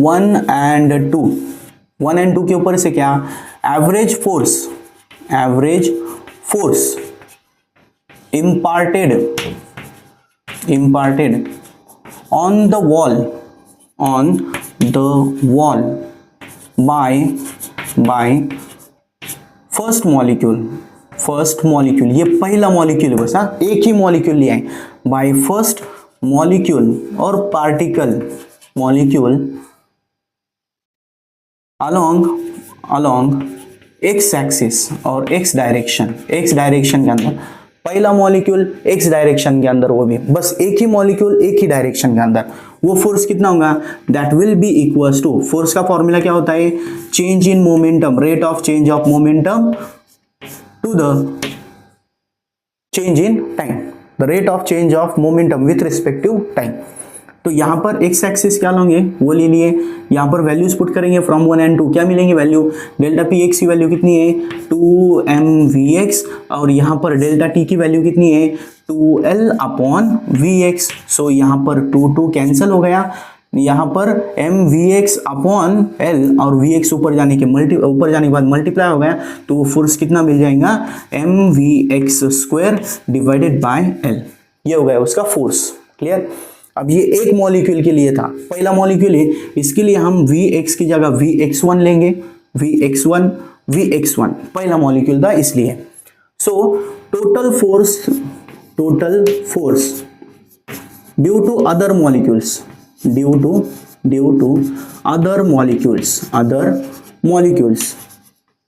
1 and 2, 1 and 2 के ऊपर से क्या, average force imparted on the wall by first molecule, ये पहला मॉलिक्यूल है बस, हाँ एक ही मॉलिक्यूल लिया है, बाय फर्स्ट मॉलिक्यूल और particle molecule along x axis और एक्स डायरेक्शन के अंदर, पहला मॉलिक्यूल एक्स डायरेक्शन के अंदर, वो भी बस एक ही मॉलिक्यूल एक ही डायरेक्शन के अंदर, वो फोर्स कितना होगा, that will be equals to, force का फॉर्मूला क्या होता है, change in momentum, rate of change of momentum to the change in time, the rate of change of momentum with respective time. तो यहाँ पर एक्स एक्सिस क्या लेंगे, वो ले लिए, यहाँ पर वैल्यूज पुट करेंगे फ्रॉम 1 and 2, क्या मिलेंगे वैल्यू, डेल्टा पी एक्स की वैल्यू कितनी है 2mvx, और यहाँ पर डेल्टा टी की वैल्यू कितनी है 2L/Vx। सो यहाँ पर 2 कैंसिल हो गया, यहाँ पर mvx/L और vx ऊपर जाने के बाद मल्टीप्लाई हो गया, तो फोर्स कितना मिल जाएगा mvx² डिवाइडेड बाय L, ये हो गया उसका फोर्स। क्लियर। अब ये एक मॉलिक्यूल के लिए था, पहला मॉलिक्यूल है, इसके लिए हम Vx की जगह Vx1 लेंगे, Vx1 पहला मॉलिक्यूल था इसलिए। So total force due to other molecules,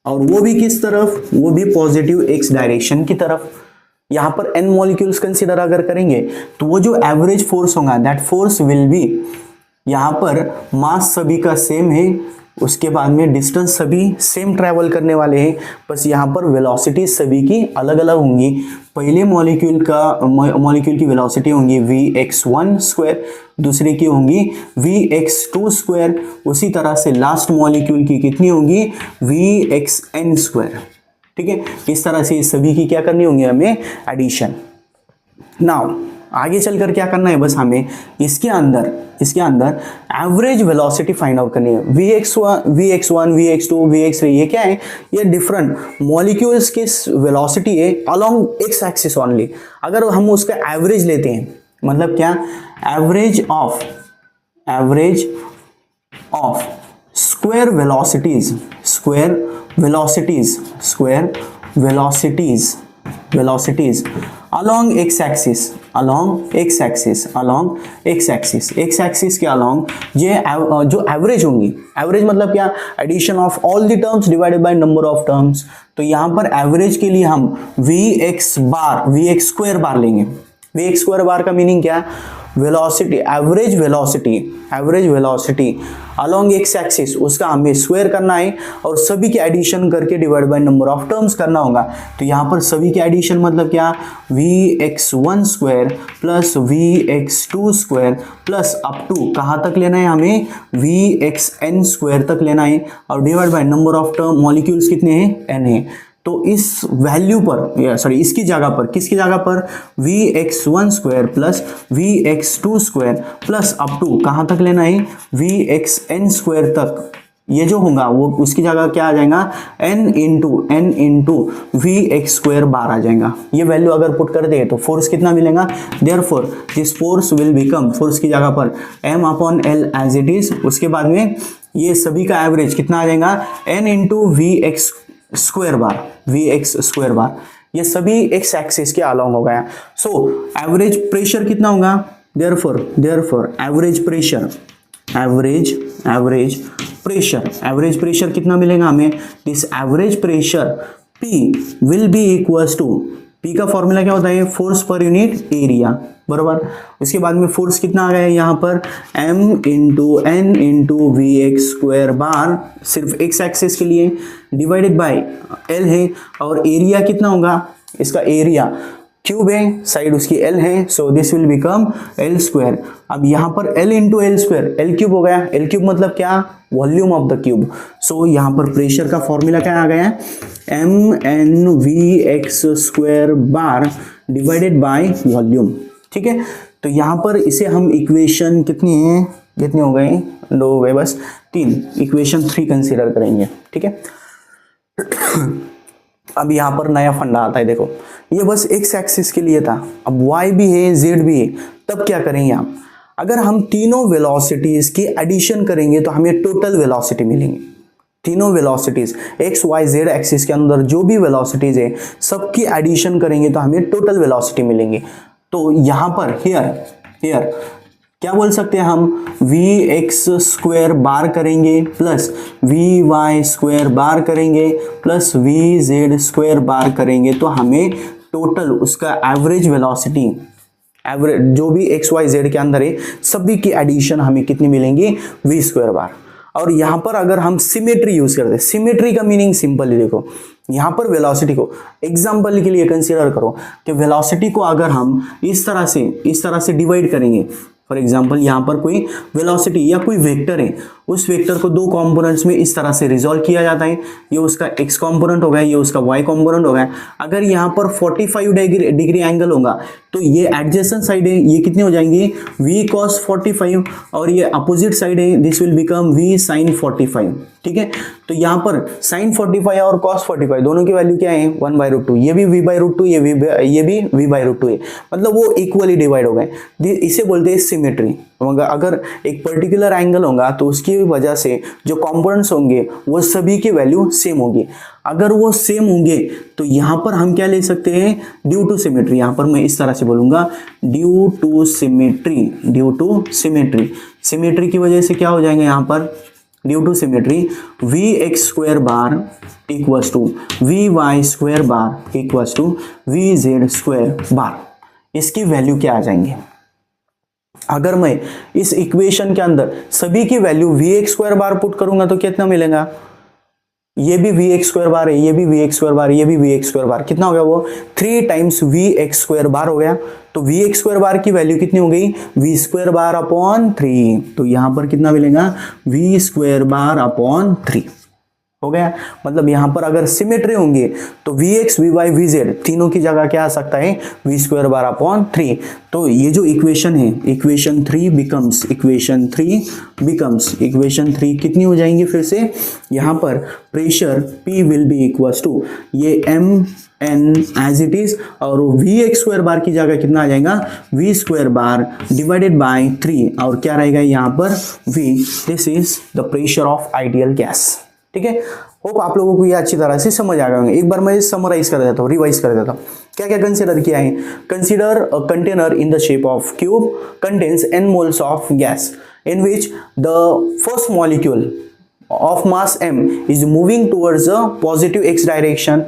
और वो भी किस तरफ, वो भी पॉजिटिव एक्स डायरेक्शन की तरफ। यहां पर n मॉलिक्यूल्स कंसीडर अगर करेंगे तो वो जो एवरेज फोर्स होगा, दैट फोर्स विल बी, यहां पर मास सभी का सेम है, उसके बाद में डिस्टेंस सभी सेम ट्रैवल करने वाले हैं, बस यहाँ पर वेलोसिटी सभी की अलग अलग होंगी। पहले मॉलिक्यूल की वेलोसिटी होंगी Vx1², दूसरे की होंगी Vx2², उसी तरह से लास्ट मॉलिक्यूल की कितनी होंगी Vxn²। ठीक है, इस तरह से सभी की क्या करनी होंगी हमें एडिशन। नाउ आगे चलकर क्या करना है, बस हमें इसके अंदर एवरेज वेलोसिटी फाइंड आउट करनी है। Vx1, Vx2, Vx3, ये क्या है, ये डिफरेंट मॉलिक्यूल्स की वेलोसिटी है अलोंग एक्स एक्सिस ओनली। अगर हम उसका एवरेज लेते हैं, मतलब क्या, average of square velocities along x axis के along ये जो एवरेज होंगी, एवरेज मतलब क्या, addition of all the terms divided by number of terms. तो यहाँ पर एवरेज के लिए हम Vx² बार लेंगे। Vx² बार का मीनिंग क्या, velocity, average velocity along x axis, उसका हमें स्क्वायर करना है और सभी के एडिशन करके divide by number of terms करना होगा। तो यहाँ पर सभी के एडिशन मतलब क्या, Vx1² plus Vx2² plus up to कहाँ तक लेना है हमें, Vxn² तक लेना है, और divide by number of term, molecules कितने हैं, n है। तो इस वैल्यू पर, इसकी जगह पर, किसकी जगह पर, Vx1² plus Vx2² plus up to कहाँ तक लेना है, Vxn² तक। ये जो होगा वो उसकी जगह क्या आ जाएगा, n इंटू Vx² बार आ जाएगा। ये वैल्यू अगर पुट कर दे तो फोर्स कितना मिलेगा, therefore this force will become, force की जगह पर m/L एज इट इज, उसके बाद में ये सभी का एवरेज कितना आ जाएगा, n इंटू Vx² बार, ये सभी एक्स एक्सिस के अलोंग हो गया। सो एवरेज प्रेशर कितना होगा, देयरफॉर एवरेज प्रेशर कितना मिलेगा हमें, this average pressure P will be equals to P का फॉर्मूला क्या होता है, फोर्स पर यूनिट एरिया, बराबर। उसके बाद में फोर्स कितना आ गया है यहाँ पर, m into n into v x square bar, सिर्फ एक्स एक्सिस के लिए, डिवाइडेड बाय l है, और एरिया कितना होगा, इसका एरिया क्यूब है, साइड उसकी l है, so this will become l square. अब यहाँ पर l into L square, l cube हो गया, l क्यूब मतलब क्या, वॉल्यूम ऑफ द क्यूब। सो यहाँ पर प्रेशर का फॉर्मूला क्या आ गया, mnvx square bar divided by volume, ठीक है। तो यहाँ पर इसे हम इक्वेशन कितनी है, कितने हो गए, 2 हो गए बस, 3, इक्वेशन 3 कंसीडर करेंगे, ठीक है। अब यहाँ पर नया फंडा आता है, देखो ये बस एक्स एक्सिस के लिए था, अब वाई भी है, जेड भी है, तब क्या करेंगे आप, अगर हम तीनों वेलोसिटीज की एडिशन करेंगे तो हमें टोटल वेलोसिटी मिलेंगी। तीनों velocities x y z axis के अंदर जो भी वेलोसिटीज है सबकी एडिशन करेंगे तो हमें टोटल वेलोसिटी मिलेंगी। तो यहाँ पर हियर क्या बोल सकते हैं हम, वी एक्स स्क्वायर बार करेंगे plus v y square bar करेंगे plus v z square bar करेंगे, तो हमें टोटल उसका एवरेज वेलोसिटी, एवरेज जो भी एक्स वाई जेड के अंदर है सभी की एडिशन हमें कितनी मिलेंगी, वी स्क्वायर बार। और यहाँ पर अगर हम सिमेट्री यूज करते हैं, सिमेट्री का मीनिंग सिंपल है, देखो यहाँ पर वेलोसिटी को एग्जाम्पल के लिए कंसीडर करो कि वेलोसिटी को अगर हम इस तरह से डिवाइड करेंगे, फॉर एग्जाम्पल यहाँ पर कोई वेलोसिटी या कोई वेक्टर है, उस वेक्टर को 2 कंपोनेंट्स में इस तरह से रिजॉल्व किया जाता है, ये उसका x कंपोनेंट हो गया, ये उसका y कंपोनेंट हो गया। अगर यहाँ पर 45 डिग्री एंगल होगा तो ये एडजेसेंट साइड है, ये कितने हो जाएंगे, v cos 45, और ये अपोजिट साइड है, this will become v sin 45, ठीक है। तो यहाँ पर sin 45 और cos 45 दोनों की वैल्यू क्या है, 1/√2, ये भी v/√2, ये भी v/√2 है, मतलब वो इक्वली डिवाइड हो गए, इसे बोलते हैं सिमेट्री। अगर एक पर्टिकुलर एंगल होगा तो उसकी वजह से जो कंपोनेंट्स होंगे वो सभी की वैल्यू सेम होगी। अगर वो सेम होंगे तो यहाँ पर हम क्या ले सकते हैं, ड्यू टू सिमेट्री, यहाँ पर मैं इस तरह से बोलूंगा ड्यू टू सिमेट्री, सिमेट्री की वजह से क्या हो जाएंगे यहाँ पर, due to symmetry v x square bar equals to v y square bar equals to v z square bar, इसकी वैल्यू क्या आ जाएंगे। अगर मैं इस इक्वेशन के अंदर सभी की value v x square bar put करूंगा तो कितना मिलेगा, ये भी वी एक्स स्क्वायर बार है, ये भी वी एक्स स्क्वायर बार, ये भी वी एक्स स्क्वायर बार, कितना हो गया वो 3 times we x square bar हो गया। तो वी एक्स स्क्वायर बार की वैल्यू कितनी हो गई, वी स्क्वायर बार अपॉन 3, तो यहां पर कितना मिलेगा, वी स्क्वायर बार अपॉन 3 हो गया। मतलब यहां पर अगर सिमेट्री होंगे तो v x v y v z तीनों की जगह क्या आ सकता है, वी स्क्वायर बार अपॉन 3। तो ये जो इक्वेशन है, इक्वेशन 3 बिकम्स कितनी हो जाएंगी, फिर से यहां पर pressure P will be equals to ये m n as it is, और वी एक्स स्क्वायर बार की जगह कितना आ जाएगा, v square bar divided by 3, और क्या रहेगा यहाँ पर v, this is the pressure of ideal gas, ठीक है। होप आप लोगों को ये अच्छी तरह से समझ आ गए होंगे। एक बार मैं समराइज कर देता हूँ, रिवाइज कर देता हूँ, क्या क्या कंसीडर किया है। Consider a container in the shape of cube contains n moles of gas in which the first molecule of mass m is moving towards a positive x direction.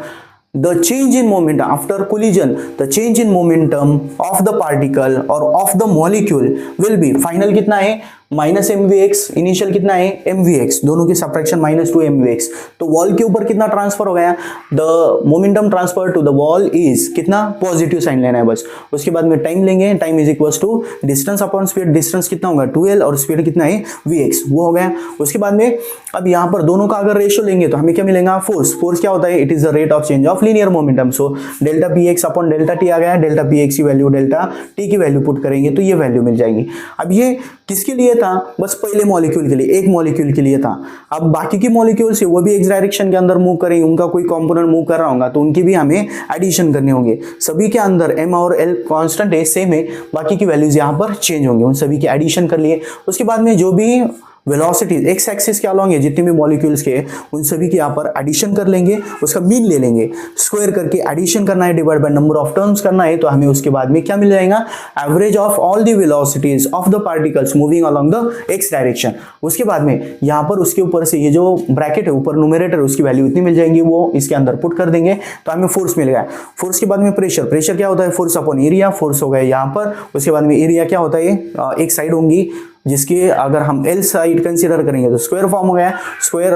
The change in momentum after collision, the change in momentum of the particle or of the molecule will be final कितना है, minus m v x, initial कितना है m v x, दोनों की subtraction -2 m v x. तो wall के ऊपर कितना ट्रांसफर हो गया, the momentum transfer to the wall is कितना, पॉजिटिव साइन लेना है बस। उसके बाद में टाइम लेंगे, time is equals to distance upon speed, distance कितना होगा 2l और स्पीड कितना है वी एक्स, वो हो गया। उसके बाद में अब यहाँ पर दोनों का अगर रेशियो लेंगे तो हमें क्या मिलेगा, फोर्स। फोर्स क्या होता है, it is the rate of change of linear momentum. So delta p x upon delta t आ गया, डेल्टा पी एक्स की वैल्यू डेल्टा टी की वैल्यू पुट करेंगे तो ये वैल्यू मिल जाएगी। अब ये किसके लिए था, बस पहले मॉलिक्यूल के लिए, एक मॉलिक्यूल के लिए था। अब बाकी की मॉलिक्यूल से वो भी एक्स डायरेक्शन के अंदर मूव करेंगे, उनका कोई कंपोनेंट मूव कर रहा होगा तो उनकी भी हमें एडिशन करने होंगे। सभी के अंदर m और l कांस्टेंट है, सेम है, बाकी की वैल्यूज यहाँ पर चेंज होंगे, उन सभी की एडिशन कर लिए। उसके बाद में जो भी वेलोसिटीज एक्स एक्सिस के अलॉन्ग है जितने भी मॉलिक्यूल्स के उन सभी के यहाँ पर एडिशन कर लेंगे, उसका मीन ले लेंगे, स्क्वायर करके एडिशन करना है, divide by number of terms करना है, तो हमें उसके बाद में क्या मिल जाएगा, average of all the velocities of the particles moving along the x direction. उसके बाद में यहाँ पर उसके ऊपर से ये जो ब्रैकेट है ऊपर न्यूमरेटर उसकी वैल्यू इतनी मिल जाएंगी, वो इसके अंदर पुट कर देंगे तो हमें फोर्स मिल गया। फोर्स के बाद में प्रेशर, प्रेशर क्या होता है, फोर्स अपॉन एरिया, फोर्स हो गया यहाँ पर। उसके बाद में एरिया क्या होता है, एक साइड होंगी जिसके अगर हम एल साइड कंसीडर करेंगे तो स्क्वायर फॉर्म हो गया, स्क्वायर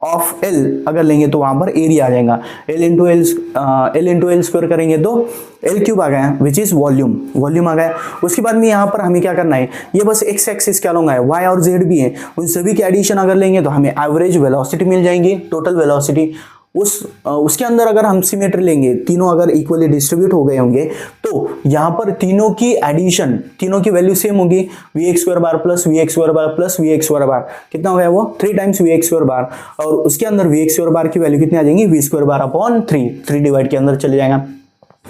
ऑफ एल अगर लेंगे तो वहां पर एरिया आ जाएगा, एल इंटू एल स्क्वायर करेंगे तो एल क्यूब आ गया विच इज वॉल्यूम, वॉल्यूम आ गया। उसके बाद में यहाँ पर हमें क्या करना है, ये बस एक्स एक्सिस क्या लूंगा है, वाई और जेड भी है, उन सभी की एडिशन अगर लेंगे तो हमें एवरेज वेलोसिटी मिल जाएंगी, टोटल वेलोसिटी। उसके अंदर अगर हम सिमेट्री लेंगे, तीनों अगर इक्वली डिस्ट्रीब्यूट हो गए होंगे तो यहाँ पर तीनों की एडिशन, तीनों की वैल्यू सेम होगी, V x square bar plus V x square bar plus V x square bar, कितना हो गया वो 3 times we x square bar, और उसके अंदर वी एक्स स्क्वायर बार की वैल्यू कितनी आ जाएंगी, V square bar upon 3 divide के अंदर चले जाएगा,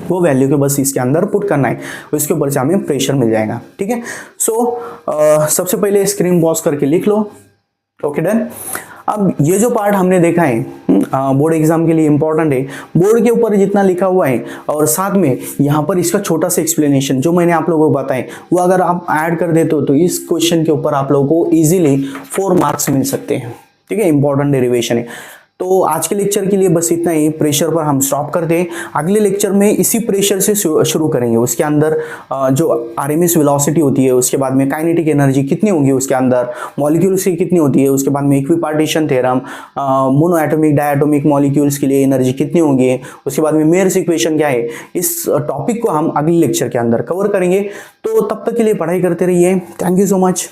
वो वैल्यू को बस इसके अंदर पुट करना है, उसके ऊपर से हमें प्रेशर मिल जाएगा। ठीक है, सो सबसे पहले स्क्रीन पॉज करके लिख लो। Okay done. अब ये जो पार्ट हमने देखा है बोर्ड एग्जाम के लिए इंपॉर्टेंट है, बोर्ड के ऊपर जितना लिखा हुआ है और साथ में यहाँ पर इसका छोटा सा एक्सप्लेनेशन जो मैंने आप लोगों को बताया वो अगर आप ऐड कर देते हो तो इस क्वेश्चन के ऊपर आप लोगों को इजीली 4 मार्क्स मिल सकते हैं। ठीक है, इंपॉर्टेंट डेरिवेशन है। तो आज के लेक्चर के लिए बस इतना ही, प्रेशर पर हम स्टॉप करते हैं। अगले लेक्चर में इसी प्रेशर से शुरू करेंगे, उसके अंदर जो आरएमएस वेलोसिटी होती है, उसके बाद में काइनेटिक एनर्जी कितनी होगी, उसके अंदर मॉलिक्यूल्स की कितनी होती है, उसके बाद में equipartition theorem, mono atomic diatomic molecules के लिए एनर्जी कितनी होगी, उसके बाद में मेयर्स इक्वेशन क्या है, इस टॉपिक को हम अगले लेक्चर के अंदर कवर करेंगे। तो तब तक के लिए पढ़ाई करते रहिए। Thank you so much.